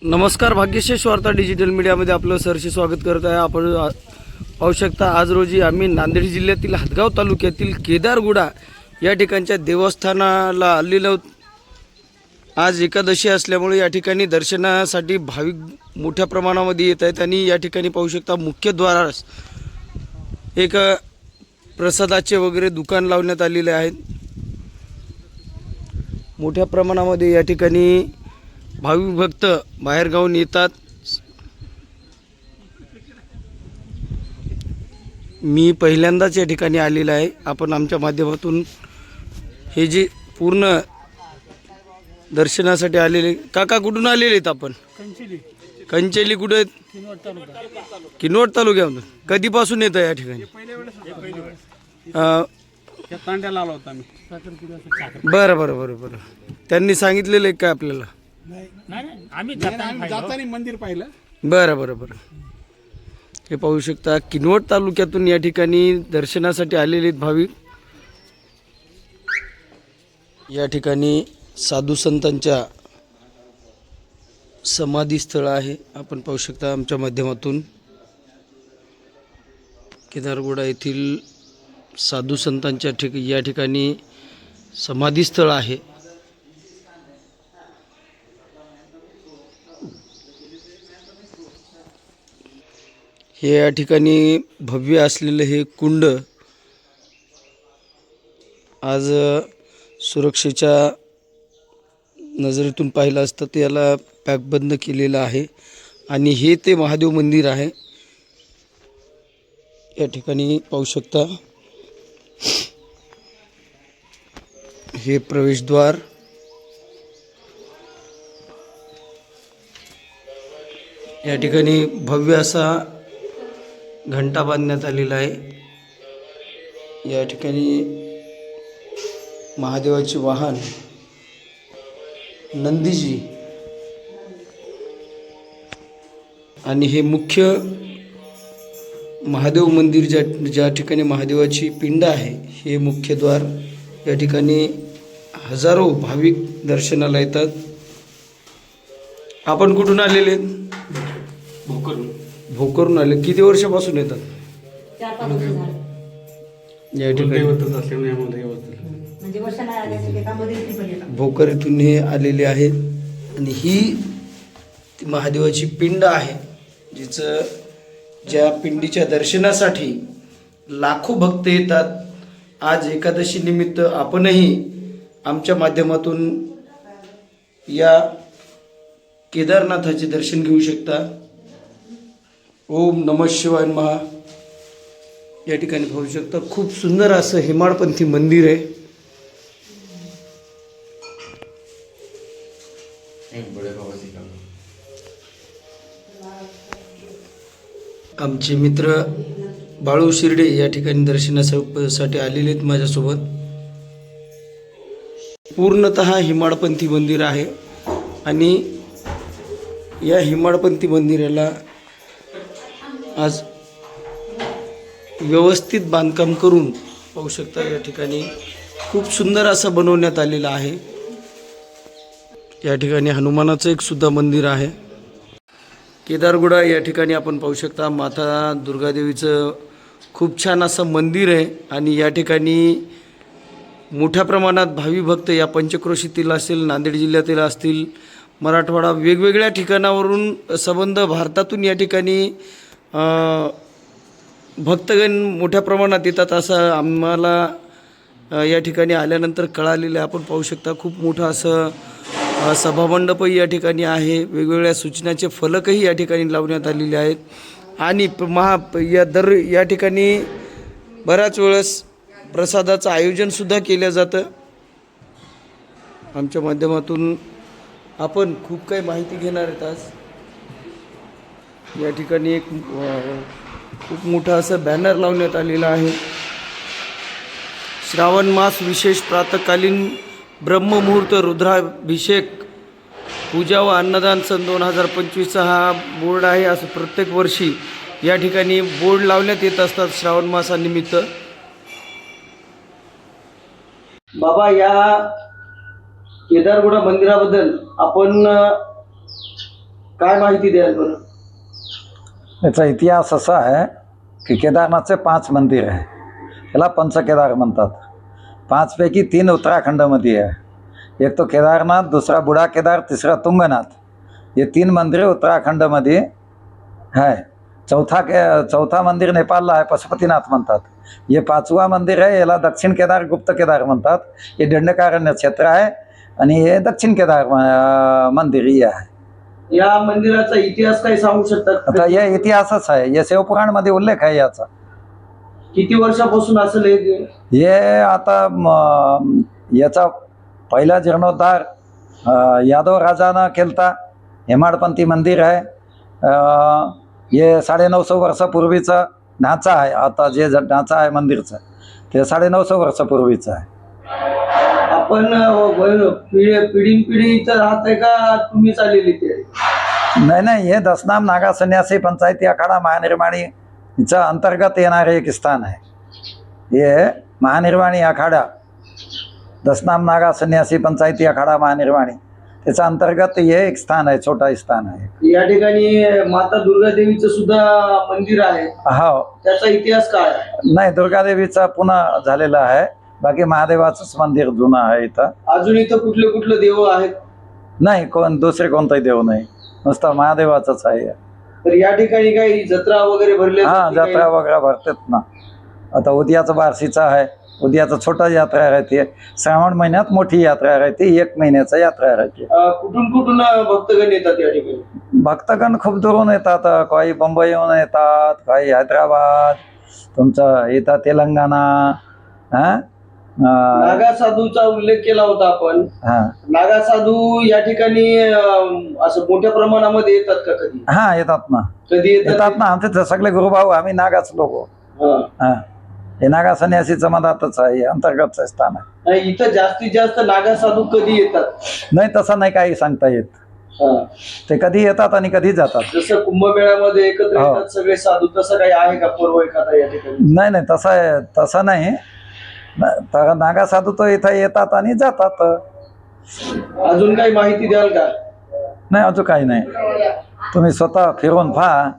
नमस्कार, भाग्यशेष वार्ता डिजिटल मीडियामध्ये आपलं सहर्ष स्वागत करत आहे. आपण पाहू शकता आज रोजी आम्ही नांदेड जिल्ह्यातील हदगाव तालुक्यातील केदारगुडा या ठिकाणच्या देवस्थानाला आलेलो आहोत. आज एकादशी असल्यामुळे या ठिकाणी दर्शनासाठी भाविक मोठ्या प्रमाणामध्ये येत आहेत आणि या ठिकाणी पाहू शकता मुख्यद्वारास एक प्रसादाचे वगैरे दुकान लावण्यात आलेले आहेत. मोठ्या प्रमाणामध्ये या ठिकाणी भाविक भक्त बाहेरगावून येतात. मी पहिल्यांदाच या ठिकाणी आलेला आहे. आपण आमच्या माध्यमातून हे जे पूर्ण दर्शनासाठी आलेले काका कुठून आलेले आहेत आपण? कंचेली कुठे आहेत? किनवट तालुक्यामधून. कधीपासून येत आहे या ठिकाणी? बरं बरं बरं बरं. त्यांनी सांगितलेलं आहे का आपल्याला? आम्ही जाताना मंदिर पाहिलं. बरं बरं बरं. हे पाहू शकता किनवट तालुक्यातून या ठिकाणी दर्शनासाठी आलेले भाविक. या ठिकाणी साधू संतांच्या समाधी स्थळ आहे. आपण पाहू शकता आमच्या माध्यमातून केदारगुडा येथील साधू संतांच्या या ठिकाणी समाधी स्थळ आहे. हे या ठिकाणी भव्य असलेलं हे कुंड आज सुरक्षेच्या नजरेतून पाहिलं असतं तर याला पॅकबंद केलेलं आहे आणि हे ते महादेव मंदिर आहे. या ठिकाणी पाहू शकता हे प्रवेशद्वार. या ठिकाणी भव्य असा घंटा बांधण्यात आलेला आहे. या ठिकाणी महादेवाचे वाहन नंदीजी आणि हे मुख्य महादेव मंदिर ज्या ठिकाणी महादेवाची पिंड आहे हे मुख्य द्वार. या ठिकाणी हजारो भाविक दर्शनाला येतात. आपण कुठून आलेले? भोकरून आले. किती वर्षापासून येतात? या ठिकाणी भोकर इथून हे आलेले आहेत आणि ही महादेवाची पिंड आहे ज्या पिंडीच्या दर्शनासाठी लाखो भक्त येतात. आज एकादशी निमित्त आपणही आमच्या माध्यमातून या केदारनाथाचे दर्शन घेऊ शकता. ओम नमः शिवाय महा. या ठिकाणी पाहू शकता खूप सुंदर असं हेमाडपंथी मंदिर आहे. आमचे मित्र बाळू शिर्डे या ठिकाणी दर्शनासाठी आलेले आहेत माझ्यासोबत. पूर्णतः हेमाडपंथी मंदिर आहे आणि या हेमाडपंथी मंदिराला आज व्यवस्थित बांधकाम करून पाहू शकता या ठिकाणी खूप सुंदर असं बनवण्यात आलेलं आहे. या ठिकाणी हनुमानाचं एक सुद्धा मंदिर आहे. केदारगुडा या ठिकाणी आपण पाहू शकता माता दुर्गादेवीचं खूप छान असं मंदिर आहे आणि या ठिकाणी मोठ्या प्रमाणात भावी भक्त या पंचक्रोशीतील असतील, नांदेड जिल्ह्यातील असतील, मराठवाडा वेगवेगळ्या ठिकाणावरून संबंध भारतातून या ठिकाणी भक्तगण मोठ्या प्रमाणात येतात असं आम्हाला या ठिकाणी आल्यानंतर कळालेलं आहे. आपण पाहू शकता खूप मोठं असं सभामंडपही या ठिकाणी आहे. वेगवेगळ्या सूचनाचे फलकही या ठिकाणी लावण्यात आलेले आहेत आणि या ठिकाणी बऱ्याच वेळेस प्रसादाचं आयोजनसुद्धा केलं जातं. आमच्या माध्यमातून आपण खूप काही माहिती घेणार आहेत. आज या ठिकाणी एक खूप मोठा असं बॅनर लावण्यात आलेला आहे. श्रावण मास विशेष प्रातःकालीन ब्रह्ममुहूर्त रुद्राभिषेक पूजा व अन्नदान सन 2025चा हा बोर्ड आहे. असं प्रत्येक वर्षी या ठिकाणी बोर्ड लावण्यात येत असतात श्रावण मासानिमित्त. बाबा या केदारगुडा मंदिराबद्दल आपण काय माहिती द्याल बरं? याचा इतिहास असा आहे की केदारनाथचे 5 मंदिर आहे. याला पंचकेदार म्हणतात. 5 पैकी 3 उत्तराखंडमध्ये आहे. एक तो केदारनाथ, दुसरा बुढा केदार, तिसरा तुंगनाथ. हे 3 मंदिरे उत्तराखंडमध्ये आहे. चौथा मंदिर नेपाळला आहे, पशुपतीनाथ म्हणतात. हे 5वा मंदिर आहे, याला दक्षिण केदार, गुप्त केदार म्हणतात. हे दंडकारण्य क्षेत्र आहे आणि हे दक्षिण केदार मंदिर हे आहे. या मंदिराचा इतिहास काही सांगू शकतात? आता हे इतिहासच आहे, हे शिवपुराणमध्ये उल्लेख आहे याचा. किती वर्षापासून असेल हे? हे आता याचा पहिला जीर्णोद्धार यादव राजानं केलता. हेमाडपंथी मंदिर आहे. हे 950 वर्षापूर्वीचा ढाचा आहे. आता जे ढाचा आहे मंदिरचा ते 950 वर्षापूर्वीचं आहे. आपण पिढीनपिढी इथं राहत आहे का तुम्ही चाललेली ते? नाही, हे दसनाम नागा संन्यासी पंचायती आखाडा महानिर्माणी हिचं अंतर्गत येणारे एक स्थान आहे. हे महानिर्वाणी आखाडा, दसनाम नागा संन्यासी पंचायती आखाडा महानिर्वाणी, त्याच्या अंतर्गत हे एक स्थान आहे, छोटा स्थान आहे. या ठिकाणी माता दुर्गा देवीचं सुद्धा मंदिर आहे. हो. त्याचा इतिहास काय आहे? नाही, दुर्गादेवीचा पुन्हा झालेला आहे. बाकी महादेवाचंच मंदिर जुनं आहे इथं. अजून इथं कुठले कुठले देव आहेत? नाही, दुसरे कोणताही देव नाही, नुसतं महादेवाचंच आहे. तर या ठिकाणी काही जत्रा वगैरे भरली? हा, जत्रा वगैरे भरतात ना. आता उद्याचं बार्शीचं आहे, उद्याचं छोटा यात्रा राहते. श्रावण महिन्यात मोठी यात्रा राहते, 1 महिन्याचा यात्रा राहते. कुठून कुठून भक्तगण येतात या ठिकाणी? भक्तगण खूप दुरून येतात. काही मुंबईहून येतात, काही हैदराबाद, तुमचं येतात तेलंगणा. हा, नागा साधूचा उल्लेख केला होता आपण. हा, नागा साधू या ठिकाणी असं मोठ्या प्रमाणामध्ये येतात का कधी? हा, येतात ना. कधी येतात ना. आमचे सगळे गुरुभाऊ, आम्ही नागाच लोक. हा, हे नागा संन्यासीचं मधातच आहे, अंतर्गत स्थान आहे. नाही, इथं जास्तीत जास्त नागा साधू कधी येतात? नाही, तसं नाही काही सांगता येत. ते कधी येतात आणि कधी जातात. जसं कुंभमेळ्यामध्ये एकत्र येतात सगळे साधू, तसं काही आहे का पर्व एखादा या ठिकाणी? नाही, तसं नाही. तर नागा साधू तो इथं येतात आणि जातात. अजून काही माहिती द्याल का? नाही, अजून काही नाही. तुम्ही स्वतः फिरून पहा.